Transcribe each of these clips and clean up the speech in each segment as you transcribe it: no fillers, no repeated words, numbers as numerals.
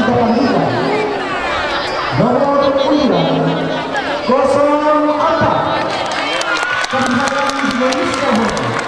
kita panggilkan nomor 04 Kehadiran Indonesia Murni.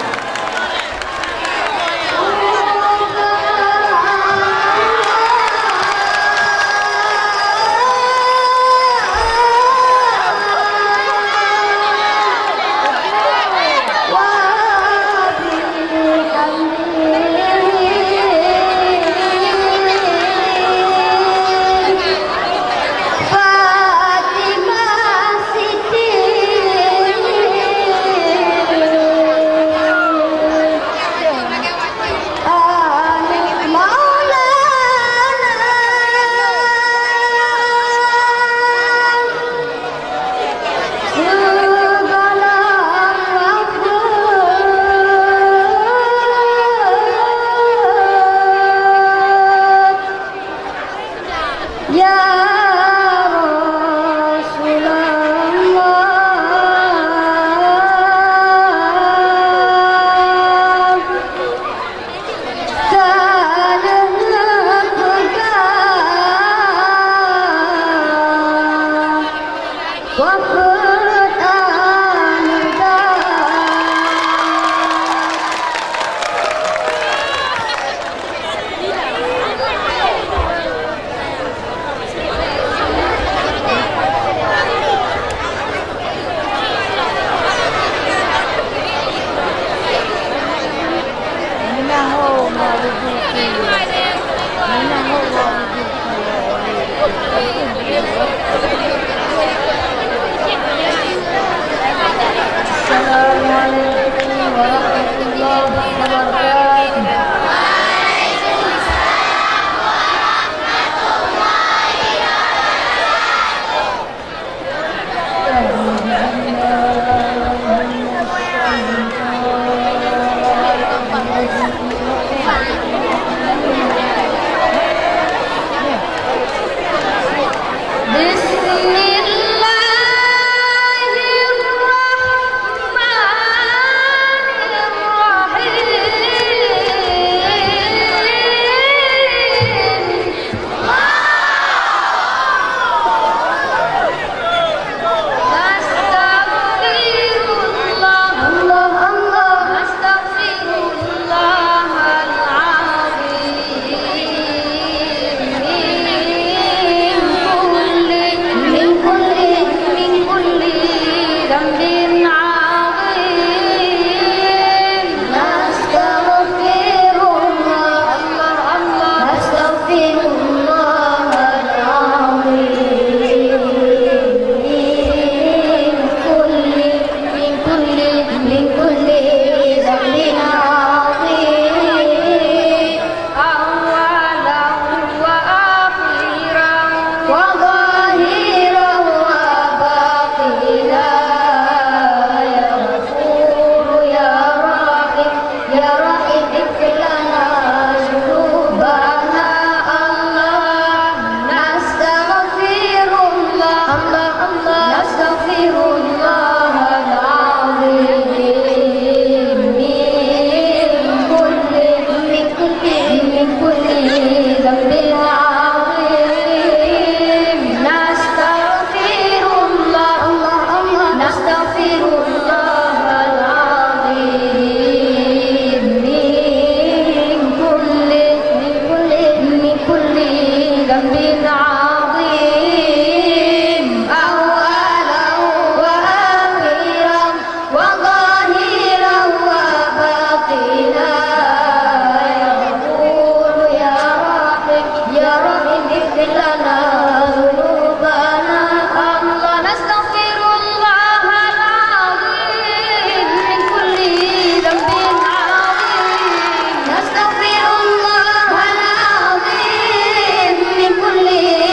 Kulli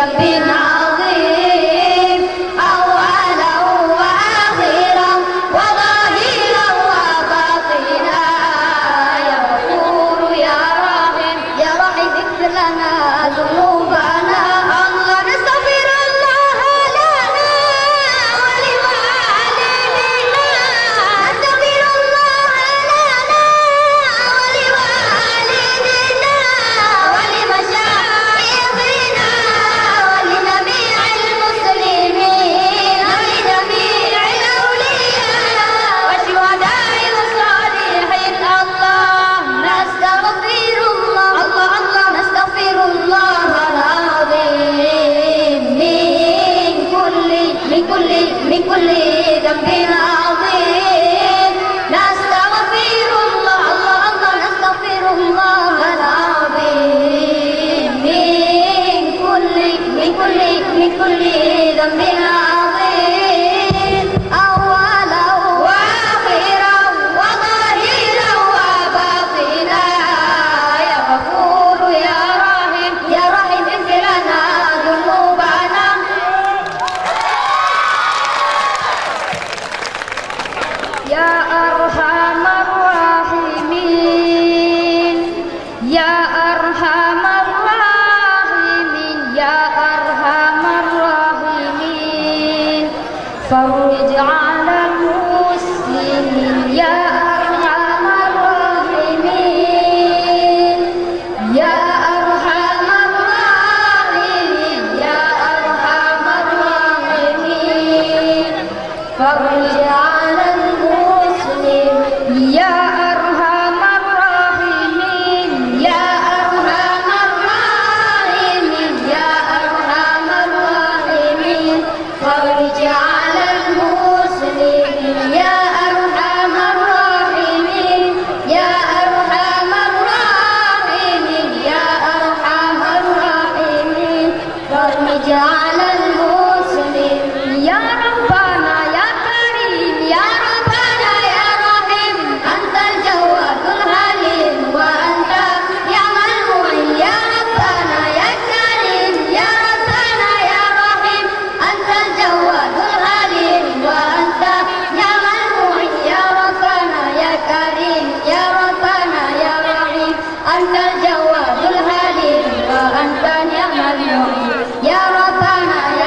ذنب عظيم أولا وآخرا وظاهرا وباطنا يا غفور يا رحيم يا رحيم اغفر لنا ذنوبنا الله نستغفر الله لنا ولوالدينا نستغفر الله لنا ولوالدينا ولمشايخنا ولجميع المسلمين ولجميع الأولياء والشهداء والصالحين الله نستغفر الله نستغفر الله العظيم من كل ذنب عظيم نستغفر الله نستغفر الله العظيم من كل ذنب عظيم أولا وآخرا وظاهرا وباطنا يا غفور يا رحيم اغفر لنا ذنوبنا يا أرحم الراحمين يا أرحم الراحمين يا أرحم الراحمين فرج على المسلمين يا أرحم الراحمين يا أرحم الراحمين يا أرحم الراحمين فرج على المسلم يا أرحم الراحمين يا أرحم الراحمين يا أرحم الراحمين فرج على المسلمين يا أرحم الراحمين يا أرحم الراحمين يا أرحم الراحمين فرج على المسلمين يا ربنا يا كريم يا ربنا يا رحيم أنت الجواد الحليم وأنت يا المعين يا ربنا يا كريم يا ربنا يا رحيم أنت الجواد الحليم وأنت يا المعين يا ربنا يا كريم يا ربنا يا رحيم أنت الجواد الحليم وأنت نعم المعين يا ربنا يا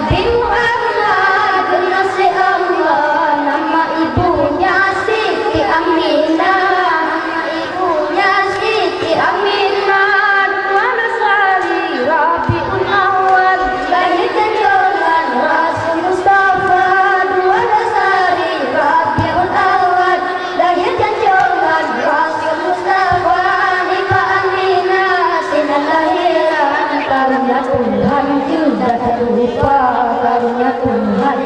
Nabi Muhammad nasi Allah, nama ibunya Siti Aminah, nama ibunya Siti Aminah. Dua Nasari Rabiul Awal, lahir junjungan Rasul Mustafa. Dua Nasari Rabiul Awal, lahir junjungan Rasul Mustafa. Nikah Aminah sinan lahiran, karunia Tuhan tidak terlupa, karunia Tuhan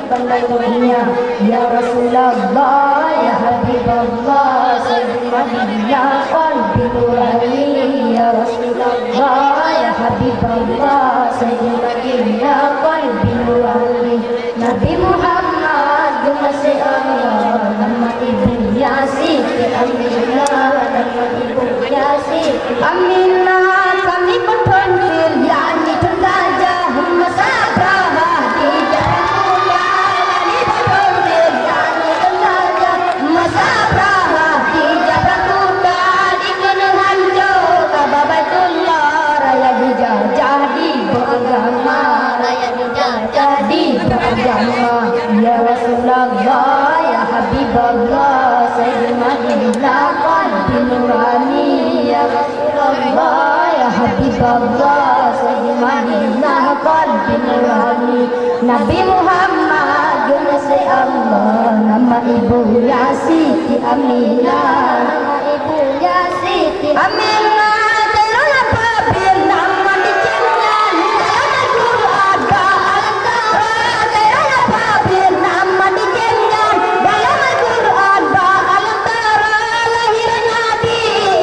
pandai dunia. Ya Rasulullah, ya Habibullah, Sayyidul Madinah qalbi nurani. Ya Rasulullah, ya Habibullah, Sayyidul Madinah qalbi nurani. Nabi Muhammad ngasih Allah, nama ibunya Siti Aminah, nama ibunya Siti Aminah. Kami berpentil yakni tergajah masabrah di Jayapura. Kami berpentil yakni tergajah masabrah di Jayapura. Dikenal Jawa Babatullah, raya dijajah di beragama, raya dijajah di beragama. Ya Rasulullah, ya Habibullah, Sayyidul Madinah qalbi nurani. Ya Rasulullah, ya Habibullah, Sayyidul Madinah qalbi nurani. Nabi Muhammad ngasih Allah, nama ibunya Siti Aminah, nama ibunya Siti Aminah. Telur apabila nama dicengang dalam Al-Quran Al-Antara. Telur apabila nama dicengang dalam Al-Quran Al-Antara. Lahir Nabi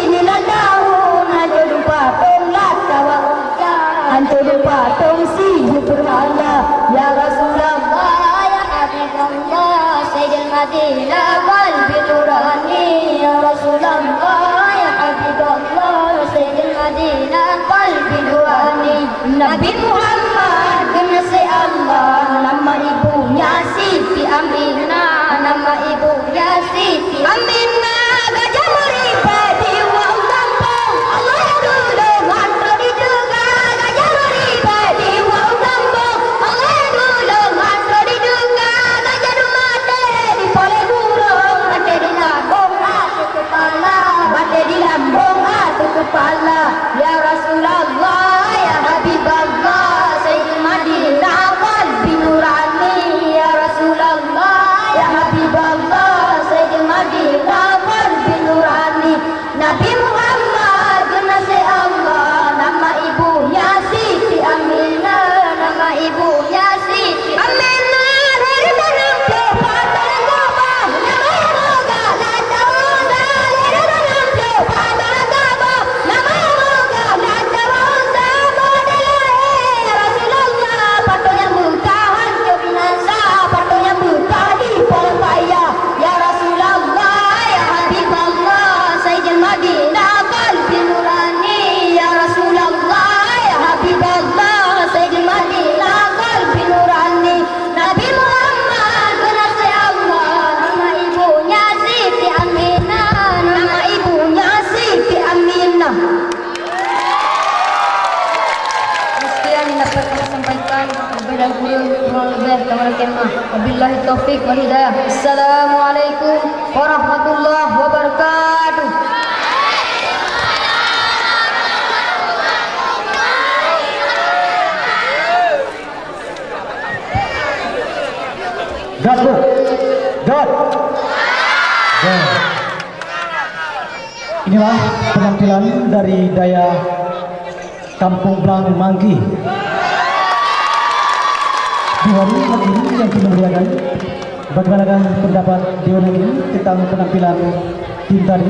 inilah daun, hancur patung lata wa unta, hancur patung sibu berhala. Ya Rasulullah, ya Habibullah, Sayyidul Madinah qalbi nurani. Ya Rasulullah, ya Habibullah, Sayyidul Madinah qalbi nurani. Nabi Muhammad ngasih Allah, nama ibunya Siti Aminah, nama ibunya Siti Aminah. Gajah meripati wong kampung, Allah yang dulu ngantor di juga. Gajah meripati wong kampung, Allah yang dulu ngantor di juga. Gajah dumate di pole burung, mate di lambung atu kepala, mate di lambung atu kepala. Ya Rasulullah, ya Habibullah, Sayyidul Madinah qalbi nurani. Ya Rasulullah, ya Habibullah, Sayyidul Madinah qalbi nurani. Nabi Muhammad ngasih Allah, nama ibunya Siti Aminah, nama ibunya Siti Aminah. Dari tanam cepat tergabah, nama yang moga lata rosa. Dari tanam cepat tergabah, nama yang moga lata rosa. Model Rasulullah, patung yang buka hancur binasa, patung yang buka di pohon paya. Ya Rasulullah, ya Habibullah, Sayyidul Madinah qalbi nurani. Ya Rasulullah, ya Habibullah, Sayyidul Madinah qalbi nurani. Nabi Muhammad ngasih Allah, nama ibunya Siti Aminah, nama ibunya Siti Aminah. Sekian yang dapat saya sampaikan. Wabillahi wabillahi taufik wal hidayah. Assalamualaikum warahmatullahi wabarakatuh. God, God. God. Inilah penampilan dari Daya Kampung Blang Mangki. Dewan Hakim yang dimeriahkan. Bagaimana pendapat Dewan Hakim tentang penampilan tim tadi?